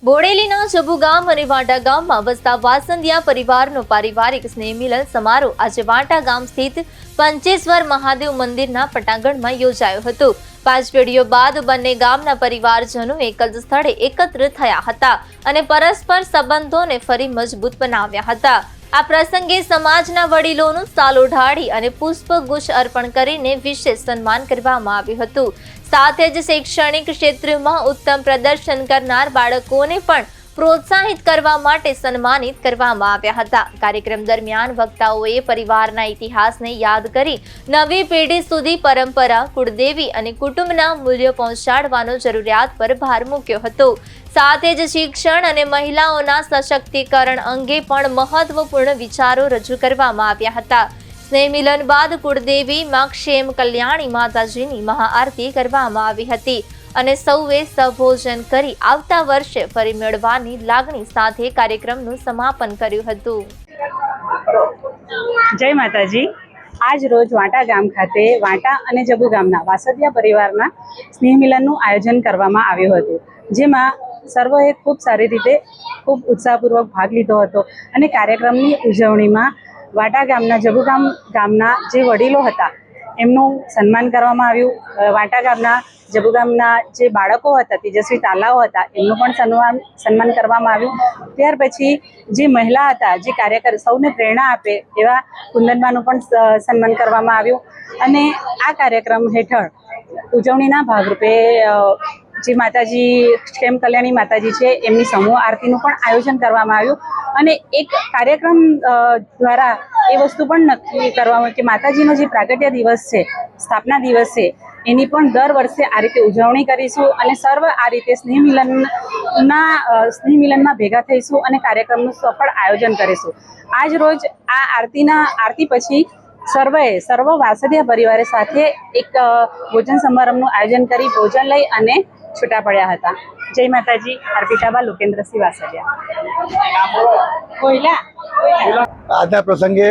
બોડેલીના જબુ ગામ અને વાંટા ગામમાં વસતા વાસંદિયા પરિવારનો પારિવારિક સ્નેહ મિલન સમારોહ આજે વાંટા ગામ સ્થિત પંચેશ્વર મહાદેવ મંદિરના પટાંગણમાં યોજાયો હતો। 5 પેઢીઓ બાદ બંને ગામના પરિવારજનો એક જ સ્થળે એકત્ર થયા હતા અને પરસ્પર સંબંધોને ફરી મજબૂત બનાવ્યા હતા। આ પ્રસંગે સમાજના વડીલોનું સાલ ઓઢાડી અને પુષ્પગુચ્છ અર્પણ કરીને વિશેષ સન્માન કરવામાં આવ્યું હતું। સાથે જ શૈક્ષણિક ક્ષેત્રમાં ઉત્તમ પ્રદર્શન કરનાર બાળકોને પણ પ્રોત્સાહિત કરવા માટે સન્માનિત કરવામાં આવ્યા હતા। કાર્યક્રમ દરમિયાન વક્તાઓએ પરિવારના ઇતિહાસને યાદ કરી નવી પેઢી સુધી પરંપરા, કુળદેવી અને કુટુંબના મૂલ્યો પહોંચાડવાનો જરૂરિયાત પર ભાર મૂક્યો હતો। સાથે જ શિક્ષણ અને મહિલાઓના સશક્તિકરણ અંગે પણ મહત્વપૂર્ણ વિચારો રજૂ કરવામાં આવ્યા હતા। સ્નેહ મિલન બાદ કુળદેવી માં ક્ષેમ કલ્યાણી માતાજીની મહાઆરતી કરવામાં આવી હતી અને સૌએ સભોજન કરી આવતા વર્ષે ફરી મેળવવાની લાગણી સાથે કાર્યક્રમનું સમાપન કર્યું હતું। જય માતાજી। આજ રોજ વાંટા ગામ ખાતે વાંટા અને જબુ ગામના વાસદિયા પરિવારના સ્નેહ મિલનનું આયોજન કરવામાં આવ્યું હતું, જેમાં સર્વએ ખૂબ સારી રીતે ખૂબ ઉત્સાહપૂર્વક ભાગ લીધો હતો અને કાર્યક્રમની ઉજવણીમાં વાંટા ગામના જબુ ગામના જે વડીલો હતા એમનું સન્માન કરવામાં આવ્યું। વાંટા ગામના જબુ ગામના જે બાળકો હતા, તેજસ્વી તાલાઓ હતા, એમનું પણ સન્માન કરવામાં આવ્યું। ત્યાર પછી જે મહિલા હતા, જે કાર્યકર સૌને પ્રેરણા આપે એવા કુંદનબાનું પણ સન્માન કરવામાં આવ્યું અને આ કાર્યક્રમ હેઠળ ઉજવણીના ભાગરૂપે જે માતાજી ક્ષેમ કલ્યાણી માતાજી છે એમની સમૂહ આરતીનું પણ આયોજન કરવામાં આવ્યું અને એક કાર્યક્રમ દ્વારા એ વસ્તુ પણ નક્કી કરવામાં કે માતાજીનો જે પ્રાગટ્ય દિવસ છે, સ્થાપના દિવસ છે, એની પણ દર વર્ષે આ રીતે ઉજવણી કરીશું અને સર્વ આ રીતે સ્નેહ મિલનમાં ભેગા થઈશું અને કાર્યક્રમનું સફળ આયોજન કરીશું। આજ રોજ આ આરતી પછી સર્વ વાસદિયા પરિવારે સાથે એક ભોજન સમારંભનું આયોજન કરી ભોજન લઈ અને છૂટા પડ્યા હતા। જય માતાજી। અર્પિતાબા લોકેન્દ્રસિંહ વાસદિયા। આજના પ્રસંગે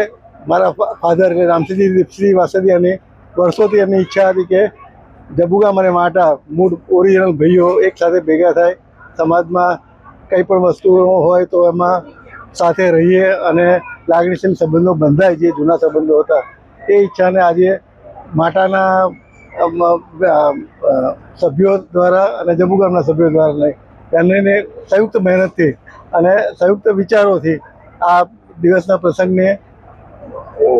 મારા ફાધર રામસિંહજી દીપસિંહ વાસદિયાની વર્ષોથી એમની ઈચ્છા હતી કે જબુ ગામ અને વાંટા મૂળ ઓરિજિનલ ભાઈઓ એક સાથે ભેગા થાય, સમાજમાં કંઈ પણ વસ્તુઓ હોય તો એમાં સાથે રહીએ અને લાગણીશીલ સંબંધો બંધાય, જે જૂના સંબંધો હતા એ ઈચ્છાને આજે માટાના સભ્યો દ્વારા અને જબુ ગામના સભ્યો દ્વારા બંનેને સંયુક્ત મહેનતથી અને સંયુક્ત વિચારોથી આ દિવસના પ્રસંગને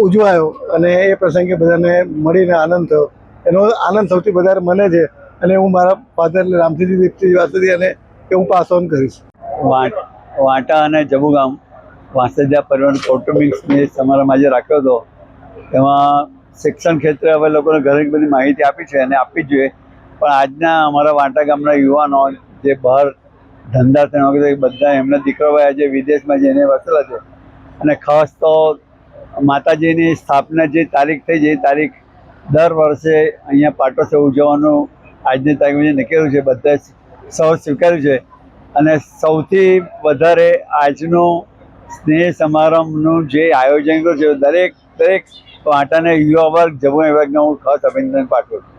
ઉજવાયો અને એ પ્રસંગે બધાને મળીને આનંદ થયો। એનો આનંદ સૌથી વધારે મને છે અને હું મારા ફાધર રામસિંહજી દીપસિંહ વાસદિયાને કે હું પાસ ઓન કરીશ। વાંટા અને જબુ ગામ વાસદિયા પરિવાર કૌટુંબિક સ્નેહ સમારંભ આજે રાખ્યો હતો। તેમાં શિક્ષણ ક્ષેત્રે હવે લોકોને ઘણી બધી માહિતી આપી છે અને આપવી જ જોઈએ, પણ આજના અમારા વાંટા ગામના યુવાનો જે બહાર ધંધા થયા બધા એમના દીકરાઓ આજે વિદેશમાં જઈને વસેલા છે અને ખાસ તો માતાજીની સ્થાપના જે તારીખ થઈ છે એ તારીખ દર વર્ષે અહીંયા પાટોત્સવ ઉજવવાનું આજની તારીખમાં જે નીકળ્યું છે બધાએ સૌ સ્વીકાર્યું છે અને સૌથી વધારે આજનું સ્નેહ સમારંભનું જે આયોજન કર્યું છે દરેક વાંટાને યુવા વર્ગ જબુ વિભાગને હું ખાસ અભિનંદન પાઠવું છું।